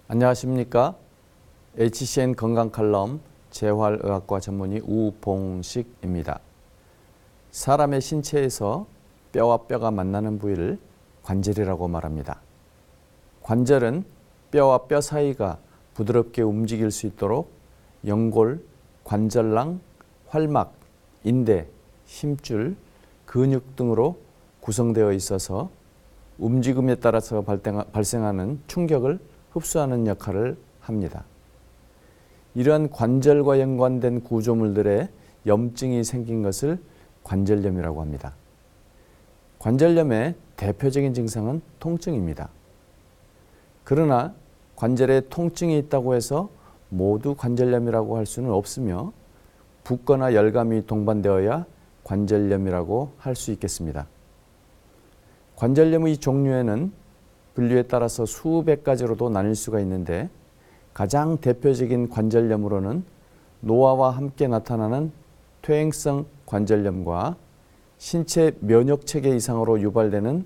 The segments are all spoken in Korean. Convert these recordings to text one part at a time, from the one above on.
안녕하십니까? HCN 건강 칼럼 재활의학과 전문의 우봉식입니다. 사람의 신체에서 뼈와 뼈가 만나는 부위를 관절이라고 말합니다. 관절은 뼈와 뼈 사이가 부드럽게 움직일 수 있도록 연골, 관절랑, 활막, 인대, 힘줄, 근육 등으로 구성되어 있어서 움직임에 따라서 발생하는 충격을 흡수하는 역할을 합니다. 이러한 관절과 연관된 구조물들의 염증이 생긴 것을 관절염이라고 합니다. 관절염의 대표적인 증상은 통증입니다. 그러나 관절에 통증이 있다고 해서 모두 관절염이라고 할 수는 없으며 붓거나 열감이 동반되어야 관절염이라고 할 수 있겠습니다. 관절염의 종류에는 분류에 따라서 수백 가지로도 나뉠 수가 있는데 가장 대표적인 관절염으로는 노화와 함께 나타나는 퇴행성 관절염과 신체 면역체계 이상으로 유발되는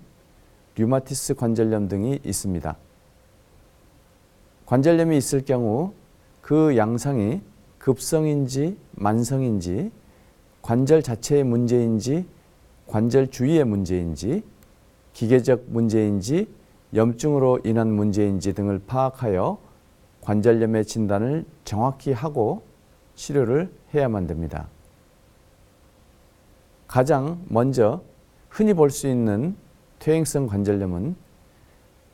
류마티스 관절염 등이 있습니다. 관절염이 있을 경우 그 양상이 급성인지 만성인지 관절 자체의 문제인지 관절 주위의 문제인지 기계적 문제인지 염증으로 인한 문제인지 등을 파악하여 관절염의 진단을 정확히 하고 치료를 해야만 됩니다. 가장 먼저 흔히 볼 수 있는 퇴행성 관절염은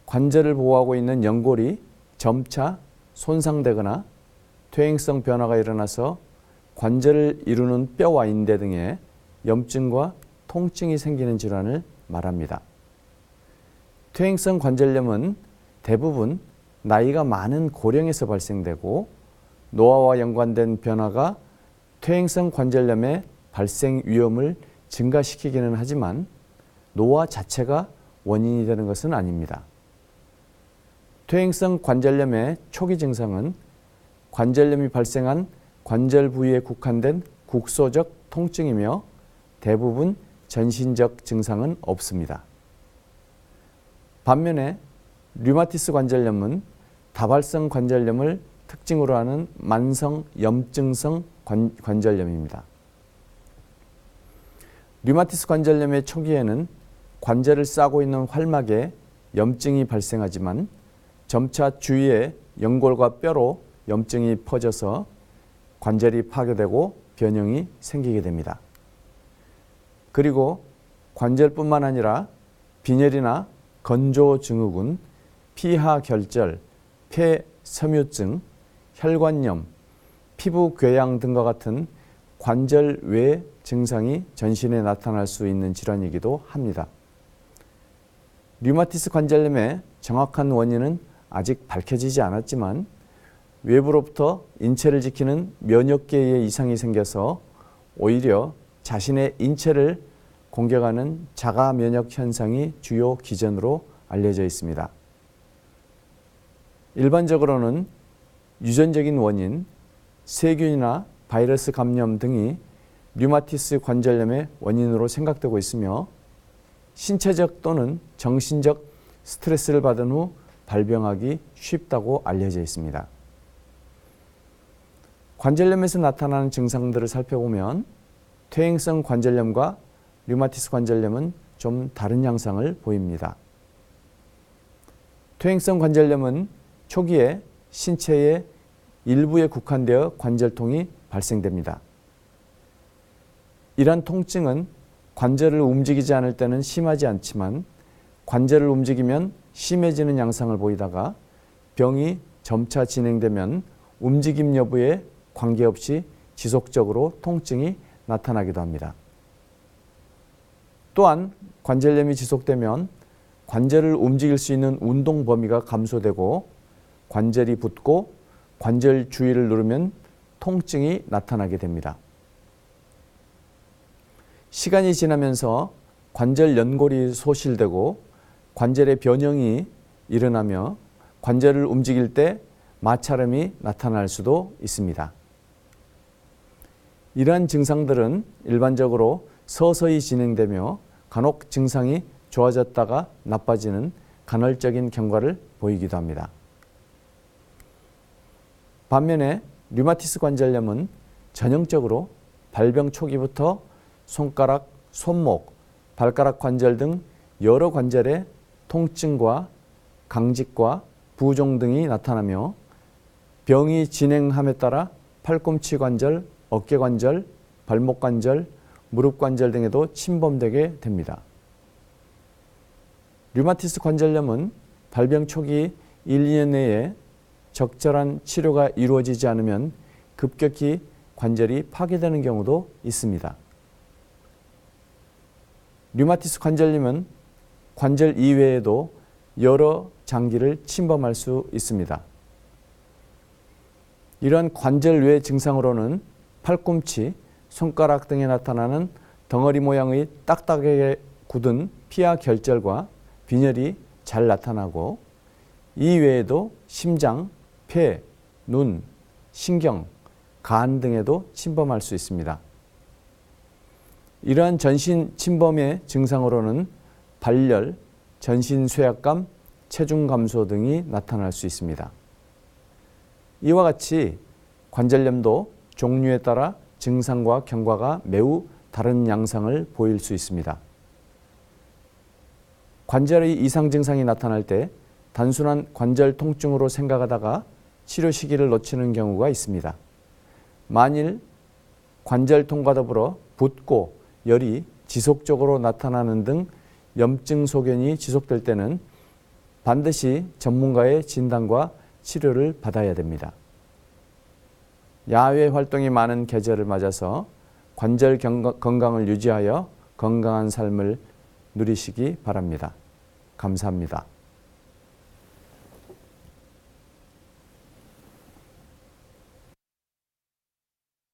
관절을 보호하고 있는 연골이 점차 손상되거나 퇴행성 변화가 일어나서 관절을 이루는 뼈와 인대 등에 염증과 통증이 생기는 질환을 말합니다. 퇴행성 관절염은 대부분 나이가 많은 고령에서 발생되고 노화와 연관된 변화가 퇴행성 관절염의 발생 위험을 증가시키기는 하지만 노화 자체가 원인이 되는 것은 아닙니다. 퇴행성 관절염의 초기 증상은 관절염이 발생한 관절 부위에 국한된 국소적 통증이며 대부분 전신적 증상은 없습니다. 반면에 류마티스 관절염은 다발성 관절염을 특징으로 하는 만성 염증성 관절염입니다. 류마티스 관절염의 초기에는 관절을 싸고 있는 활막에 염증이 발생하지만 점차 주위에 연골과 뼈로 염증이 퍼져서 관절이 파괴되고 변형이 생기게 됩니다. 그리고 관절뿐만 아니라 빈혈이나 건조증후군, 피하결절, 폐섬유증, 혈관염, 피부궤양 등과 같은 관절 외 증상이 전신에 나타날 수 있는 질환이기도 합니다. 류마티스 관절염의 정확한 원인은 아직 밝혀지지 않았지만 외부로부터 인체를 지키는 면역계에 이상이 생겨서 오히려 자신의 인체를 공격하는 자가 면역 현상이 주요 기전으로 알려져 있습니다. 일반적으로는 유전적인 원인, 세균이나 바이러스 감염 등이 류마티스 관절염의 원인으로 생각되고 있으며 신체적 또는 정신적 스트레스를 받은 후 발병하기 쉽다고 알려져 있습니다. 관절염에서 나타나는 증상들을 살펴보면 퇴행성 관절염과 류마티스 관절염은 좀 다른 양상을 보입니다. 퇴행성 관절염은 초기에 신체의 일부에 국한되어 관절통이 발생됩니다. 이러한 통증은 관절을 움직이지 않을 때는 심하지 않지만 관절을 움직이면 심해지는 양상을 보이다가 병이 점차 진행되면 움직임 여부에 관계없이 지속적으로 통증이 나타나기도 합니다. 또한 관절염이 지속되면 관절을 움직일 수 있는 운동 범위가 감소되고 관절이 붓고 관절 주위를 누르면 통증이 나타나게 됩니다. 시간이 지나면서 관절 연골이 소실되고 관절의 변형이 일어나며 관절을 움직일 때 마찰음이 나타날 수도 있습니다. 이러한 증상들은 일반적으로 서서히 진행되며 간혹 증상이 좋아졌다가 나빠지는 간헐적인 경과를 보이기도 합니다. 반면에 류마티스 관절염은 전형적으로 발병 초기부터 손가락, 손목, 발가락 관절 등 여러 관절의 통증과 강직과 부종 등이 나타나며 병이 진행함에 따라 팔꿈치 관절, 어깨 관절, 발목 관절, 무릎 관절 등에도 침범되게 됩니다. 류마티스 관절염은 발병 초기 1, 2년 내에 적절한 치료가 이루어지지 않으면 급격히 관절이 파괴되는 경우도 있습니다. 류마티스 관절염은 관절 이외에도 여러 장기를 침범할 수 있습니다. 이런 관절 외 증상으로는 팔꿈치, 손가락 등에 나타나는 덩어리 모양의 딱딱하게 굳은 피하 결절과 빈혈이 잘 나타나고 이 외에도 심장, 폐, 눈, 신경, 간 등에도 침범할 수 있습니다. 이러한 전신 침범의 증상으로는 발열, 전신 쇠약감, 체중 감소 등이 나타날 수 있습니다. 이와 같이 관절염도 종류에 따라 증상과 경과가 매우 다른 양상을 보일 수 있습니다. 관절의 이상 증상이 나타날 때 단순한 관절 통증으로 생각하다가 치료 시기를 놓치는 경우가 있습니다. 만일 관절통과 더불어 붓고 열이 지속적으로 나타나는 등 염증 소견이 지속될 때는 반드시 전문가의 진단과 치료를 받아야 됩니다. 야외 활동이 많은 계절을 맞아서 관절 건강을 유지하여 건강한 삶을 누리시기 바랍니다. 감사합니다.